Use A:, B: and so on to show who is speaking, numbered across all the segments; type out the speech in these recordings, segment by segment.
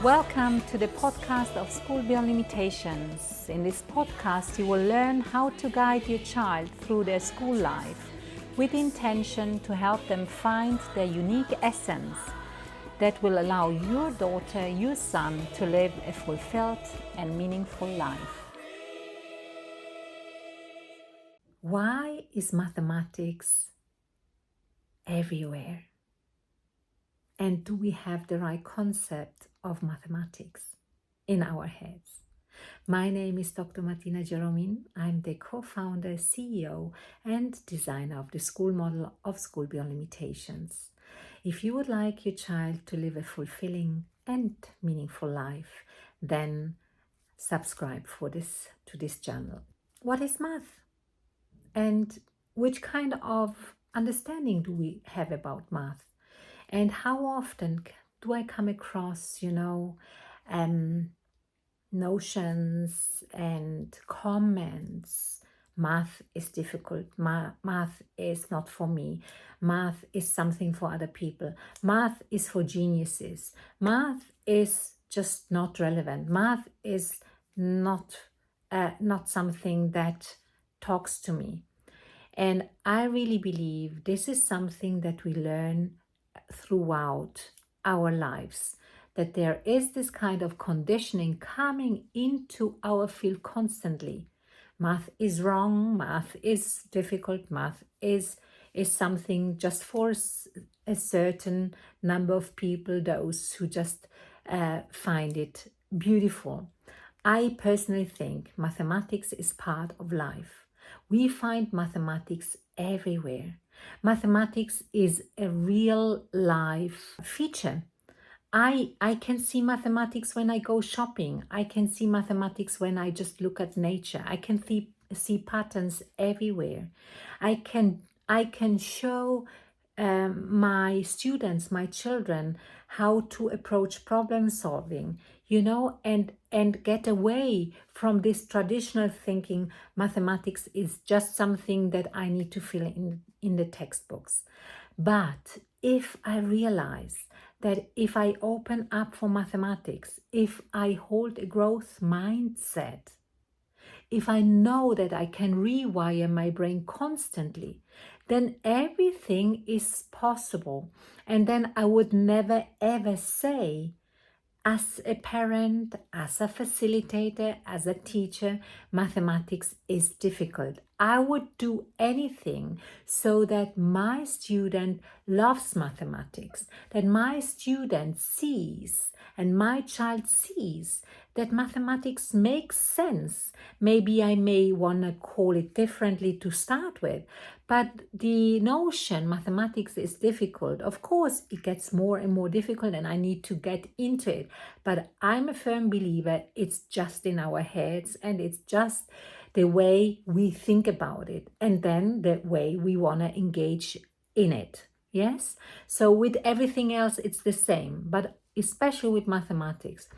A: Welcome to the podcast of School Beyond Limitations. In this podcast, you will learn how to guide your child through their school life with the intention to help them find their unique essence that will allow your daughter, your son to live a fulfilled and meaningful life. Why is mathematics everywhere? And do we have the right concept of mathematics in our heads? My name is Dr. Martina. I'm the co-founder, CEO, and designer of the school model of School Beyond Limitations. If you would like your child to live a fulfilling and meaningful life, then subscribe to this channel. What is math? And which kind of understanding do we have about math? And how often do I come across, notions and comments? Math is difficult. Math is not for me. Math is something for other people. Math is for geniuses. Math is just not relevant. Math is not something that talks to me. And I really believe this is something that we learn throughout our lives, that there is this kind of conditioning coming into our field constantly. Math is wrong, math is difficult, math is something just for a certain number of people, those who just find it beautiful. I personally think mathematics is part of life. We find mathematics everywhere. Mathematics is a real life feature. I can see mathematics when I go shopping. I can see mathematics when I just look at nature. I can see patterns everywhere. I can show my students, my children, how to approach problem solving, and get away from this traditional thinking mathematics is just something that I need to fill in the textbooks. But if I realize that if I open up for mathematics, if I hold a growth mindset, if I know that I can rewire my brain constantly, then everything is possible. And then I would never ever say, as a parent, as a facilitator, as a teacher, mathematics is difficult. I would do anything so that my student loves mathematics, that my student sees and my child sees that mathematics makes sense. Maybe I may want to call it differently to start with, but the notion mathematics is difficult, of course, it gets more and more difficult and I need to get into it. But I'm a firm believer it's just in our heads and it's just the way we think about it and then the way we want to engage in it. Yes? So with everything else, it's the same, but especially with mathematics.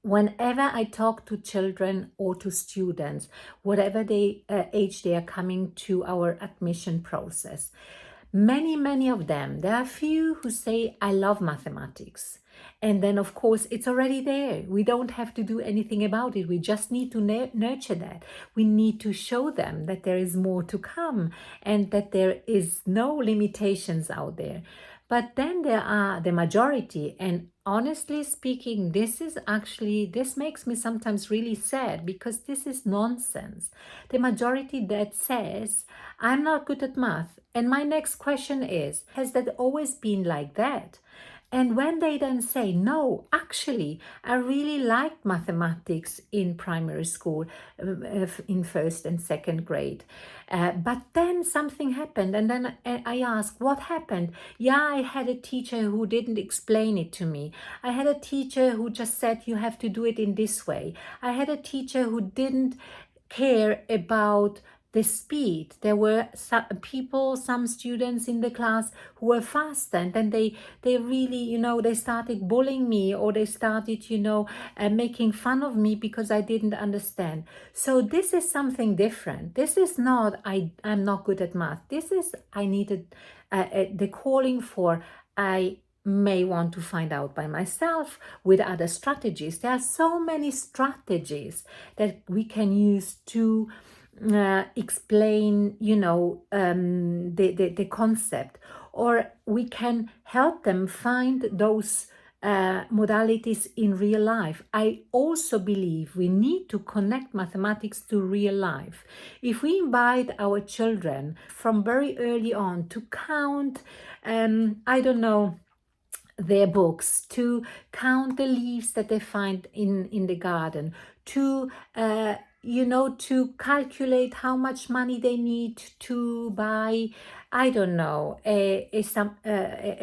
A: Whenever I talk to children or to students, whatever age they are coming to our admission process, many of them, there are a few who say, I love mathematics. And then, of course, it's already there. We don't have to do anything about it. We just need to nurture that. We need to show them that there is more to come and that there is no limitations out there. But then there are the majority, and honestly speaking, this makes me sometimes really sad because this is nonsense. The majority that says, I'm not good at math. And my next question is, has that always been like that? And when they then say, no, actually, I really liked mathematics in primary school, in first and second grade. But then something happened. And then I asked, what happened? Yeah, I had a teacher who didn't explain it to me. I had a teacher who just said, you have to do it in this way. I had a teacher who didn't care about the speed. There were some students in the class who were faster, and then they really, they started bullying me, or they started, making fun of me because I didn't understand. So this is something different. This is not, I'm not good at math. This is, I needed the calling for, I may want to find out by myself with other strategies. There are so many strategies that we can use to explain, the concept, or we can help them find those modalities in real life. I also believe we need to connect mathematics to real life. If we invite our children from very early on to count, their books, to count the leaves that they find in the garden, to to calculate how much money they need to buy, a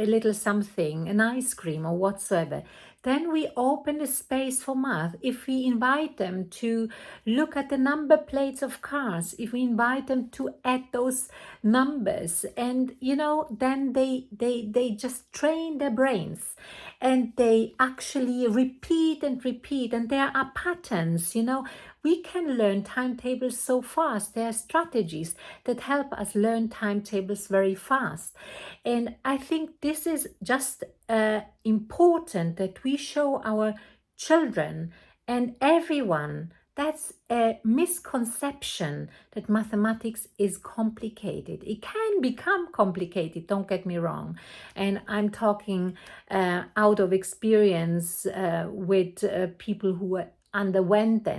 A: little something, an ice cream or whatsoever, then we open the space for math. If we invite them to look at the number plates of cars, if we invite them to add those numbers, and then they just train their brains, and they actually repeat and repeat, and there are patterns. We can learn timetables so fast. There are strategies that help us learn timetables very fast. And I think this is just important that we show our children and everyone. That's a misconception that mathematics is complicated. It can become complicated, don't get me wrong. And I'm talking out of experience with people who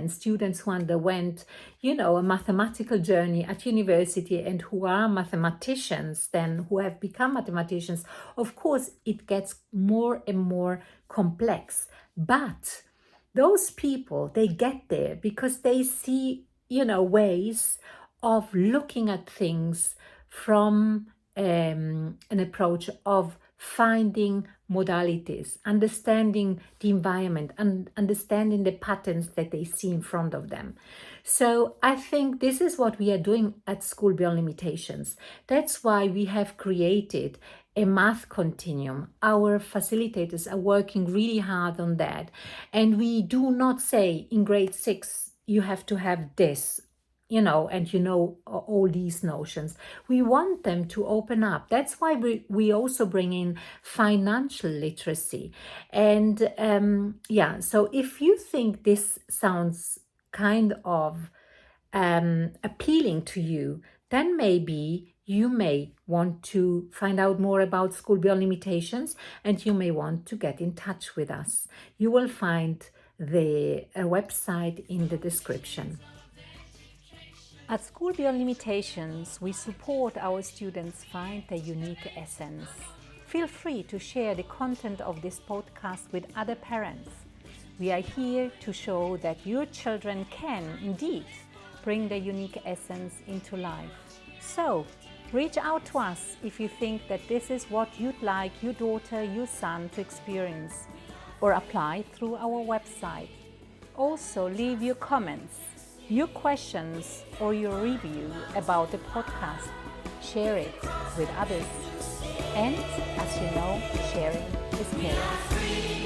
A: students who underwent, a mathematical journey at university and who are mathematicians, then who have become mathematicians. Of course, it gets more and more complex. But those people, they get there because they see, ways of looking at things from an approach of finding modalities, understanding the environment, and understanding the patterns that they see in front of them. So I think this is what we are doing at School Beyond Limitations. That's why we have created a math continuum. Our facilitators are working really hard on that. And we do not say in grade 6, you have to have this, and all these notions. We want them to open up. That's why we also bring in financial literacy. And so if you think this sounds kind of appealing to you, then maybe you may want to find out more about School Beyond Limitations, and you may want to get in touch with us. You will find the website in the description. At School Beyond Limitations, we support our students find their unique essence. Feel free to share the content of this podcast with other parents. We are here to show that your children can, indeed, bring their unique essence into life. So, reach out to us if you think that this is what you'd like your daughter, your son to experience, or apply through our website. Also, leave your comments, your questions, or your review about the podcast. Share it with others. And as you know, sharing is caring.